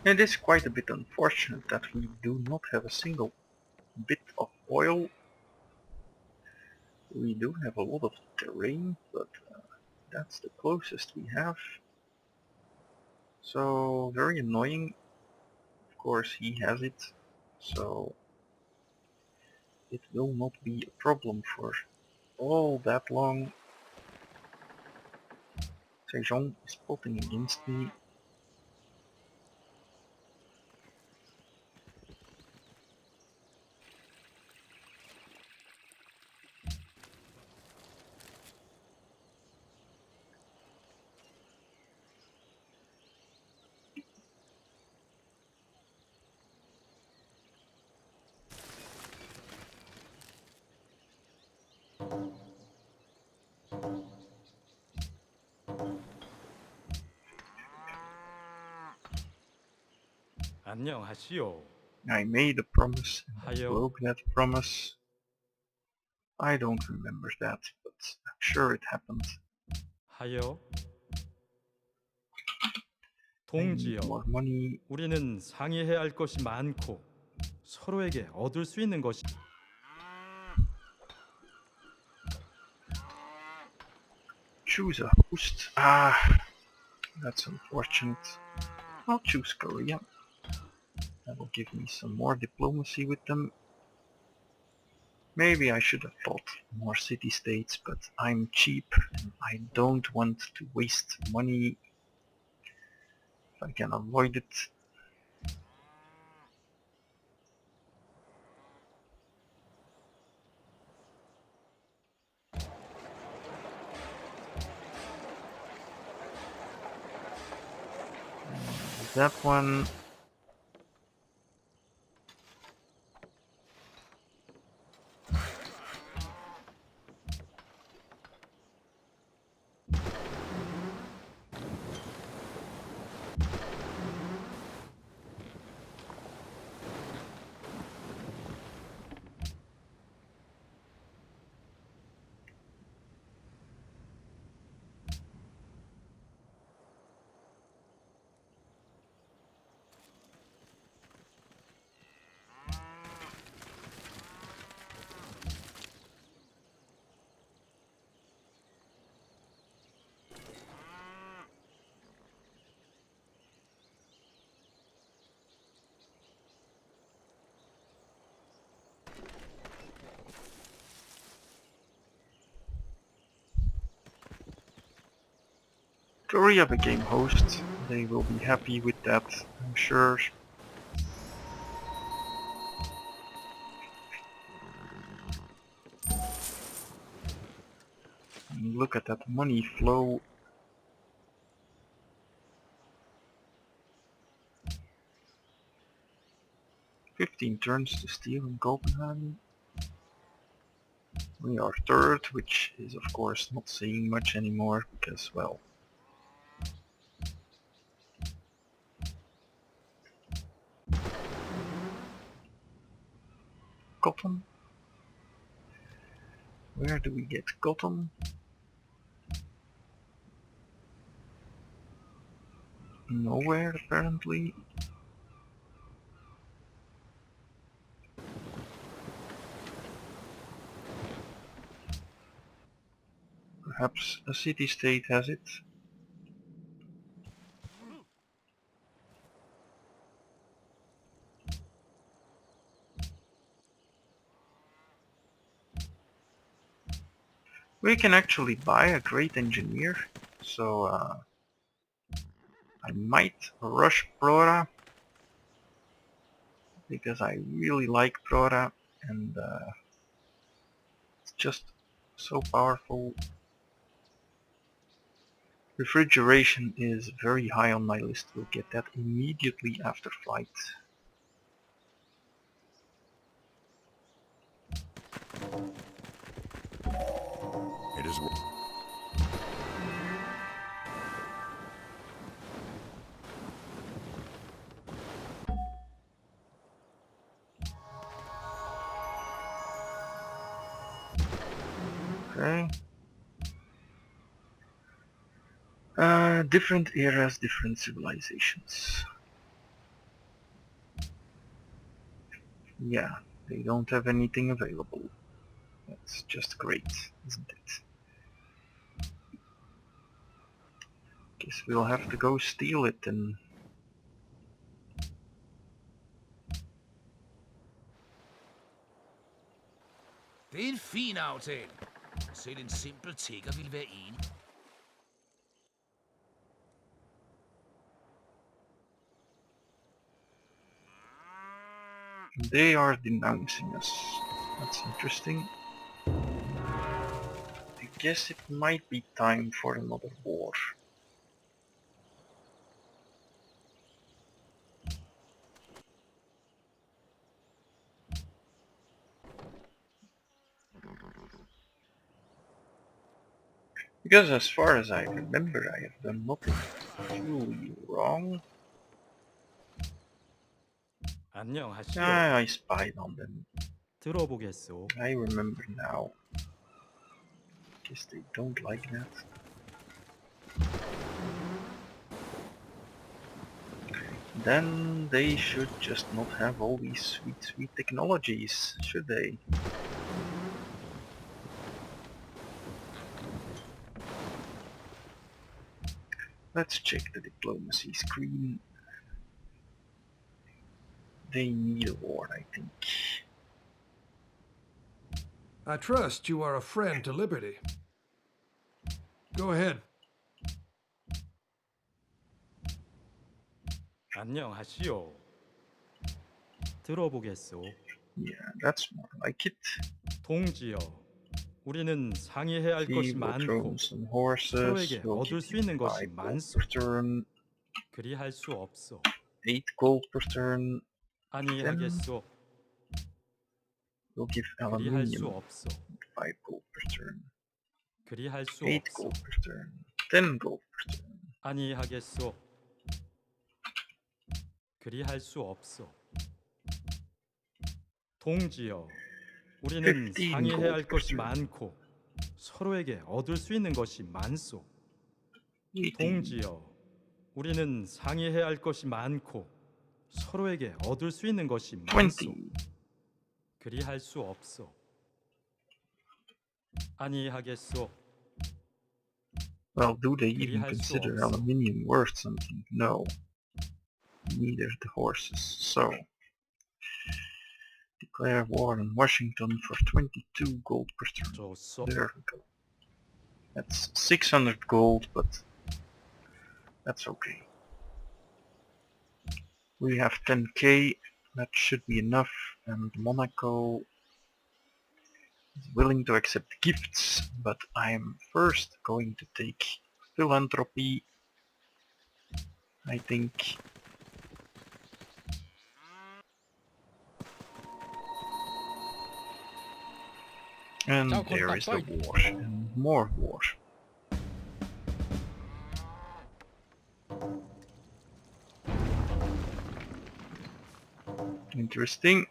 It is quite a bit unfortunate that we do not have a single bit of oil. We do have a lot of terrain, but that's the closest we have. So very annoying. Of course he has it, so it will not be a problem for all that long. Sejong is plotting against me. 안녕하시오. I made a promise and I 하여 broke that promise. I don't remember that, but I'm sure it happened. 하여 I need 동지여. more money. 우리는 상의해야 할 것이 많고 서로에게 얻을 수 있는 것이 Choose a host. Ah, that's unfortunate. I'll choose Korea. That will give me some more diplomacy with them. Maybe I should have thought more city-states, but I'm cheap and I don't want to waste money if I can avoid it. That one. Korea became host. They will be happy with that, I'm sure. And look at that money flow. "15 turns to steal in Copenhagen." We are third, which is of course not saying much anymore because, well, cotton? Where do we get cotton? Nowhere, apparently. Perhaps a city-state has it. We can actually buy a great engineer, so I might rush Prora, because I really like Prora, and it's just so powerful. Refrigeration is very high on my list. We'll get that immediately after flight. It is. Okay. Different eras, different civilizations. Yeah, they don't have anything available. That's just great, isn't it? Guess we'll have to go steal it and... Det er en fin aftale. Selv en simpel tigger ville være enig. They are denouncing us. That's interesting. I guess it might be time for another war. Because as far as I remember, I have done nothing truly wrong. 안녕하시오. Ah, I spied on them. 들어보겠소. I remember now. Guess they don't like that. Then they should just not have all these sweet technologies, should they? Let's check the diplomacy screen. They need a war, I think. I trust you are a friend to liberty. Go ahead. 안녕하시오. 들어보겠소. Yeah, that's more like it. 동지여, 우리는 상의해야 할 He 것이 will throw 많고 some horses. 서로에게 We'll 얻을 give 수 you 있는 것이 5 gold 많소. per turn, 그리할 수 없소. 8 gold per turn. 아니하겠소. We'll give 그리할 수 aluminium 없소. 5 gold per turn, 그리할 수 8 없소. gold per turn, 10 gold per turn. 아니하겠소. 그리할 수 없소. 동지여, 우리는 15 상의해야 할 gold 것이 per turn. 많고 서로에게 얻을 수 있는 것이 많소. 18. 동지여, 우리는 상의해야 할 것이 많고 서로에게 얻을 수 있는 것이 많소. 20. 그리할 수 없소. 아니하겠소. Well, do they even 그리할 수 consider 없소. aluminium worth something? No. Neither the horses. So, declare war on Washington for 22 gold per turn. 좋소. There we go. That's 600 gold, but that's okay. We have 10k, that should be enough, and Monaco is willing to accept gifts, but I'm first going to take philanthropy, I think. And there is the war, and more war. Interesting.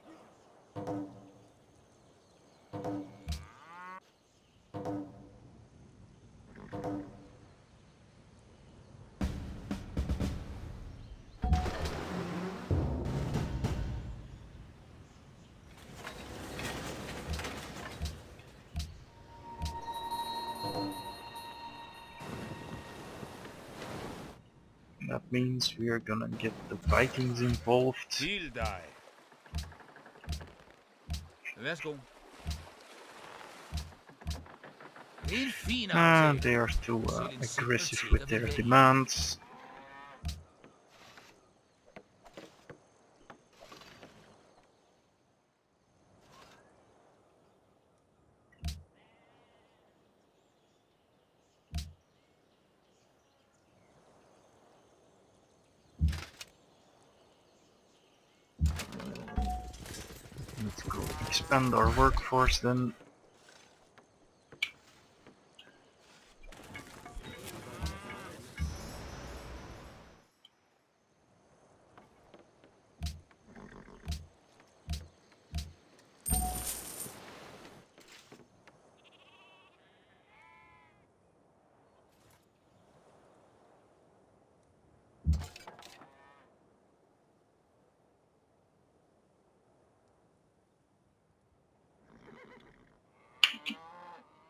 That means we are gonna get the Vikings involved. Til dig. Værsgo. Det er en fin And aftale. they are too aggressive with their demands. Let's go expand our workforce then.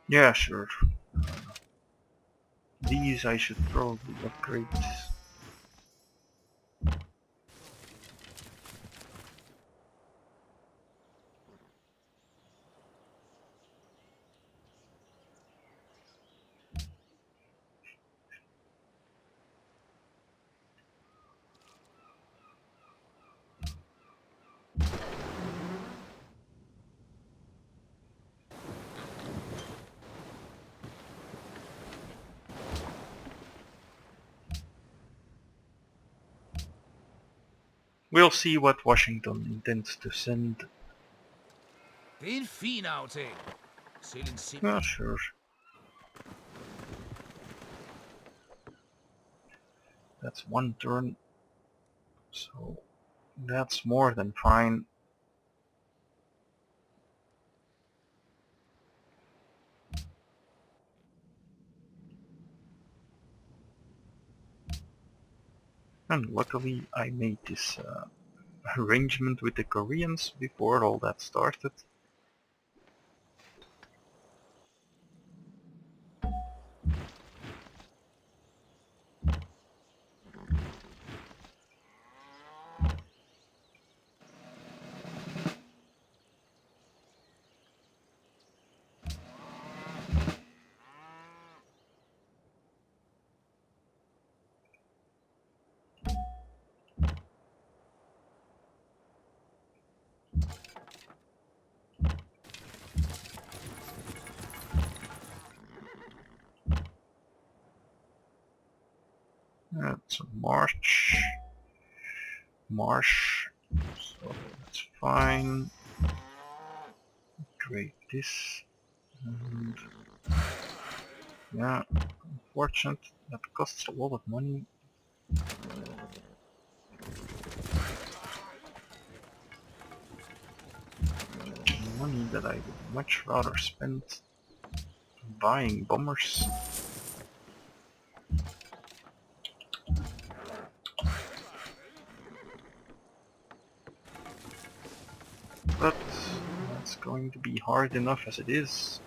Yeah, sure. These I should probably upgrade. We'll see what Washington intends to send. Den fin aftale. Selv en simpel... Yeah, sure. That's one turn, so that's more than fine. And luckily I made this arrangement with the Koreans before all that started. That's a marsh, so that's fine. Create this, and yeah, unfortunate, that costs a lot of money. Money that I would much rather spend buying bombers. But that's going to be hard enough as it is.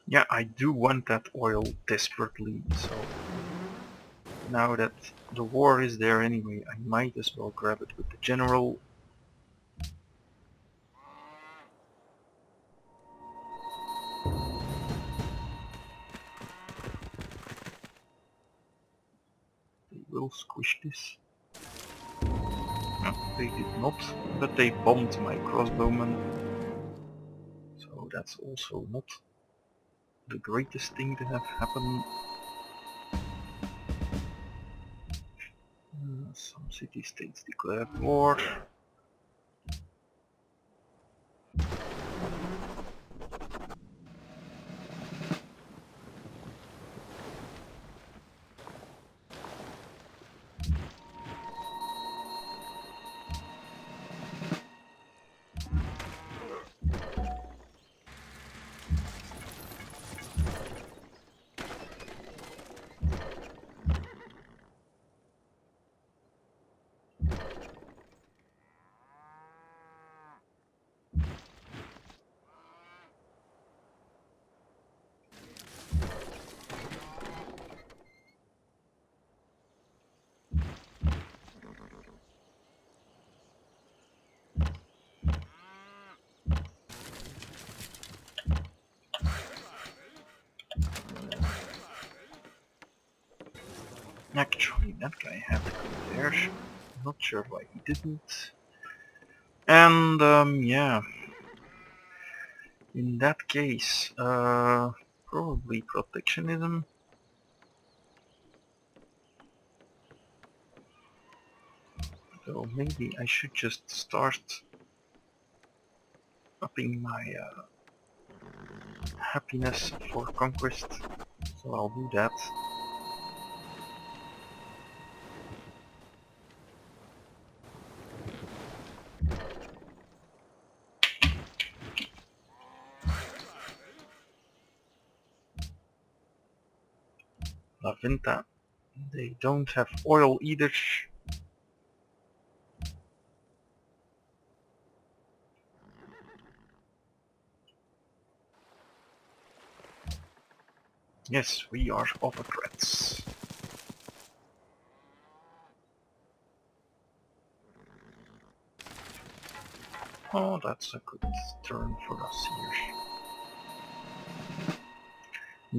Yeah, I do want that oil desperately, so now that the war is there anyway, I might as well grab it with the general. They will squish this. No, they did not, but they bombed my crossbowman. So that's also not the greatest thing to have happen. Some city-states declared war. Actually, that guy had to go there. Not sure why he didn't. And yeah, in that case, probably protectionism. So maybe I should just start upping my happiness for conquest. So I'll do that. La Vinta. They don't have oil either. Yes, we are autocrats. Oh, that's a good turn for us here.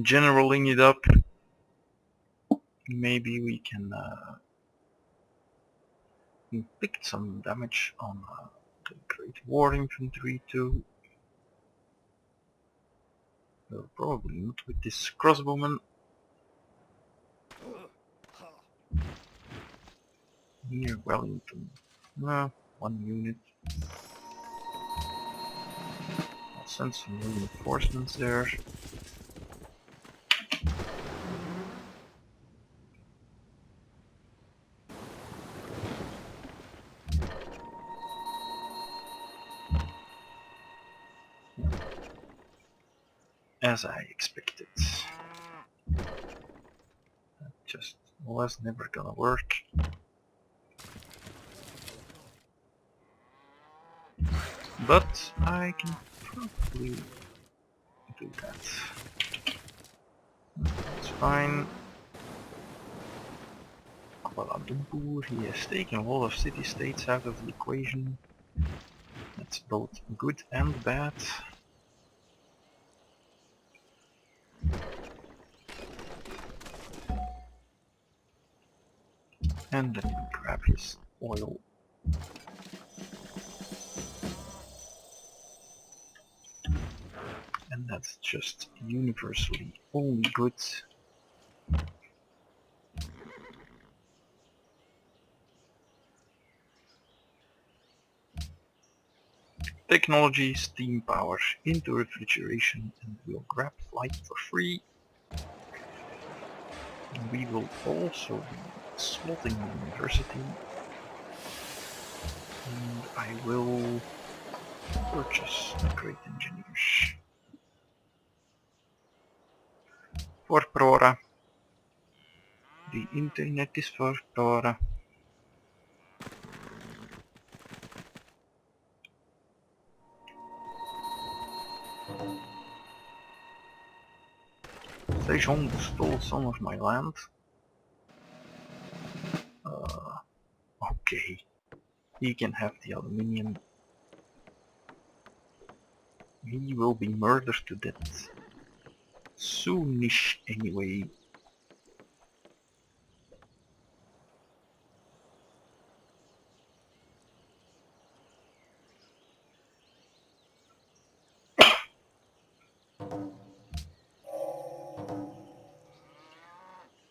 Generaling it up. Maybe we can inflict some damage on the Great War Infantry too. Well, probably not with this crossbowman. Near Wellington. One unit. I'll send some reinforcements there. As I expected. That just was never gonna work. But I can probably do that. That's fine. Kuala Lumpur, he has taken a lot of city-states out of the equation. That's both good and bad. And then we grab his oil. And that's just universally only good. Technology, steam power into refrigeration, and we'll grab flight for free. And we will also be slotting the university. And I will purchase great engineers. For Prora. The internet is for Prora. Sejong stole some of my land. Okay. He can have the aluminium. He will be murdered to death. Soonish anyway.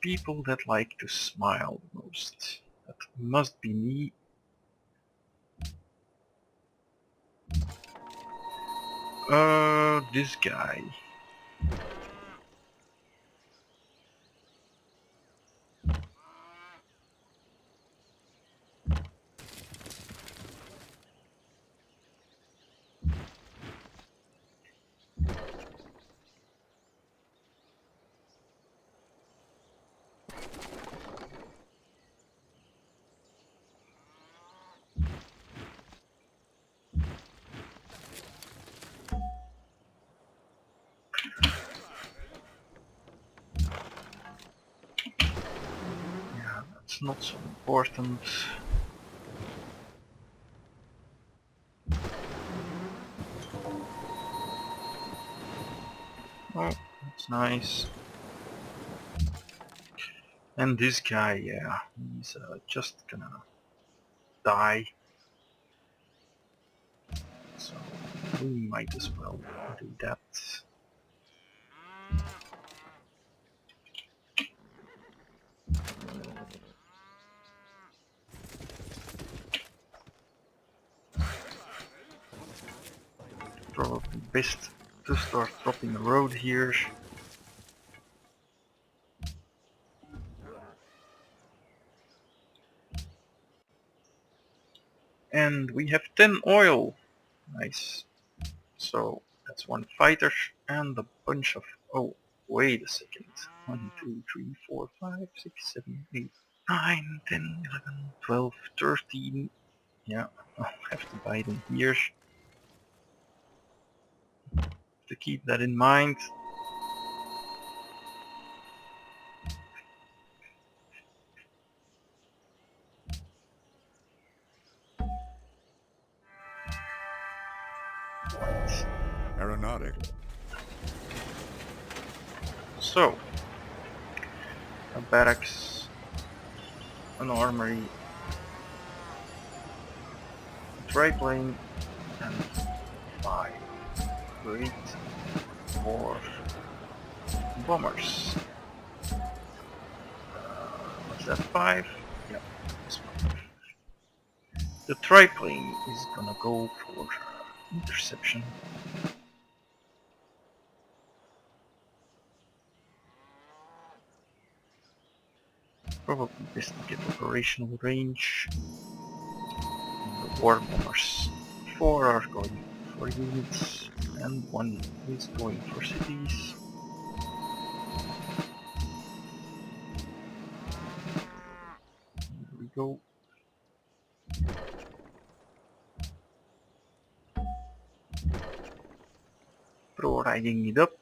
People that like to smile the most. That must be me. This guy. Yeah, that's not so important. Oh, that's nice. And this guy, yeah, he's just gonna die. So we might as well do that. Probably best to start dropping a road here. And we have 10 oil. Nice. So that's one fighter and a bunch of... Oh, wait a second. 1, 2, 3, 4, 5, 6, 7, 8, 9, 10, 11, 12, 13. Yeah, I'll have to buy them here. To keep that in mind. Aeronautic. So, a barracks, an armory, a triplane, and 5 great war bombers. Was that 5? Yep, that's 5. The triplane is gonna go for interception. Probably best to get operational range. And the war bombers. 4 are going for units, and 1 is going for cities. Here we go. Pro-riding it up.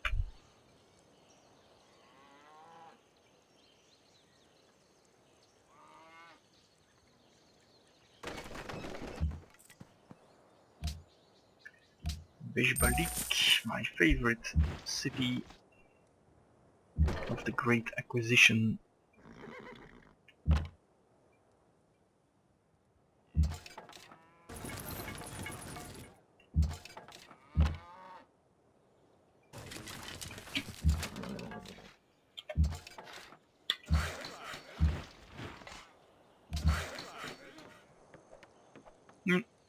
Beshbalik, my favorite city of the Great Acquisition.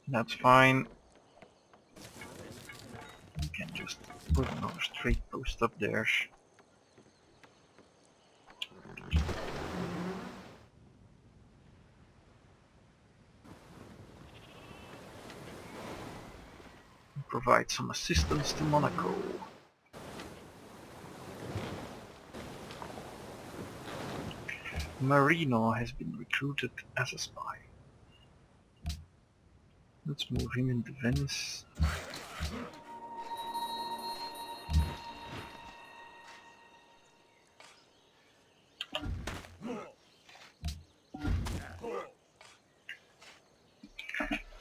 That's fine. You can just put another straight post up there. Provide some assistance to Monaco. Marino has been recruited as a spy. Let's move him into Venice.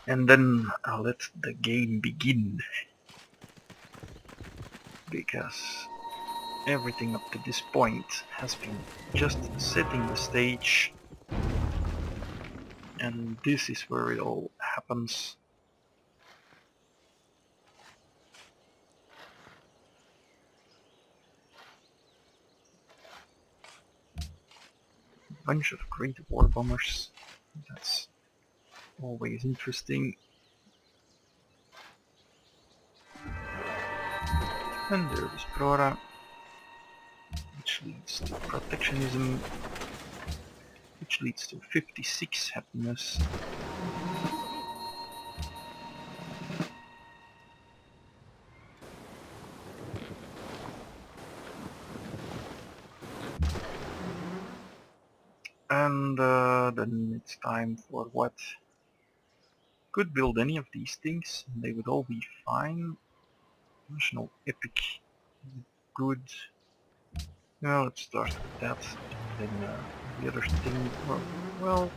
And then I'll let the game begin. Because everything up to this point has been just setting the stage. And this is where it all happens. Bunch of great war bombers. That's always interesting. And there is Prora, which leads to protectionism, which leads to 56 happiness. And then it's time for what? Could build any of these things, and they would all be fine. There's no epic good. Well, let's start with that, and then the other thing, well,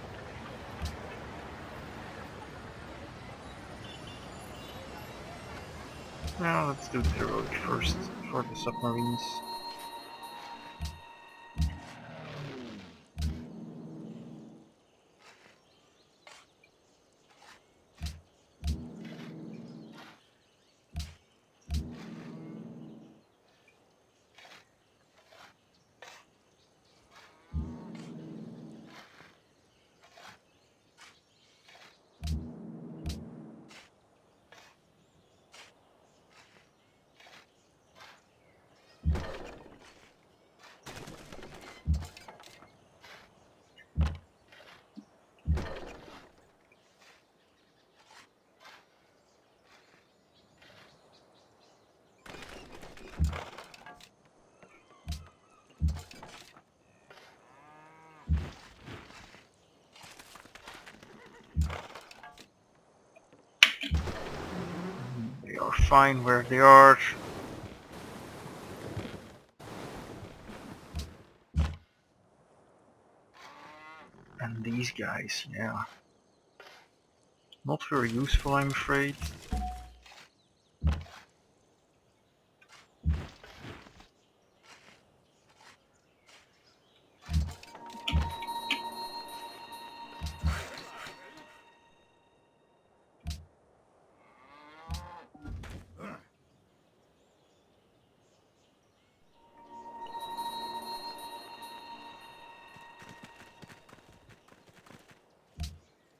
now let's do the heroic first for the submarines. fine where they are. And these guys, yeah. Not very useful, I'm afraid.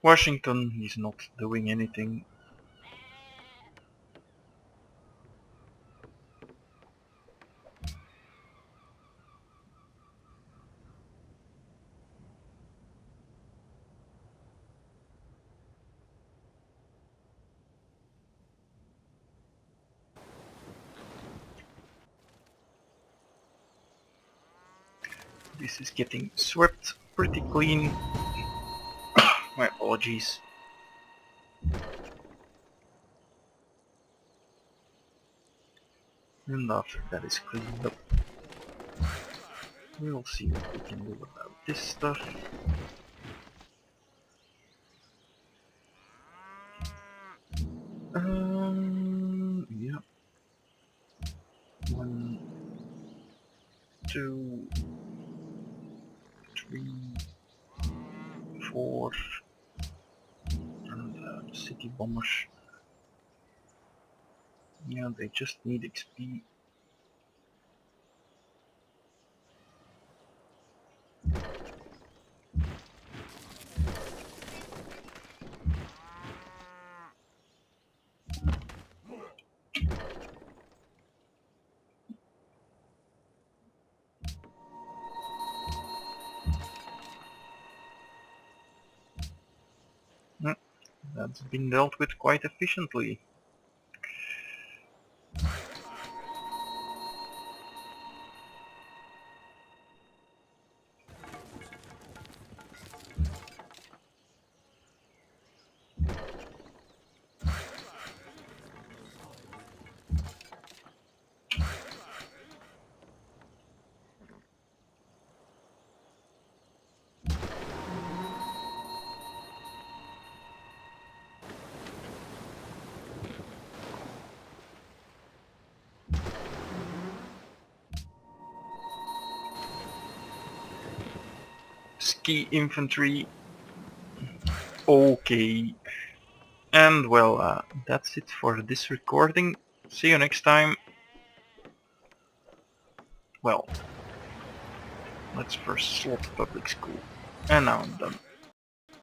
Washington is not doing anything. This is getting swept pretty clean. My apologies. And after that is cleaned up, we'll see what we can do about this stuff. Yeah. 1, 2, 3, 4, and city bombers. Yeah, they just need XP. That's been dealt with quite efficiently. Ski infantry. Okay. And well, that's it for this recording. See you next time. Well, let's first slot public school. And now I'm done.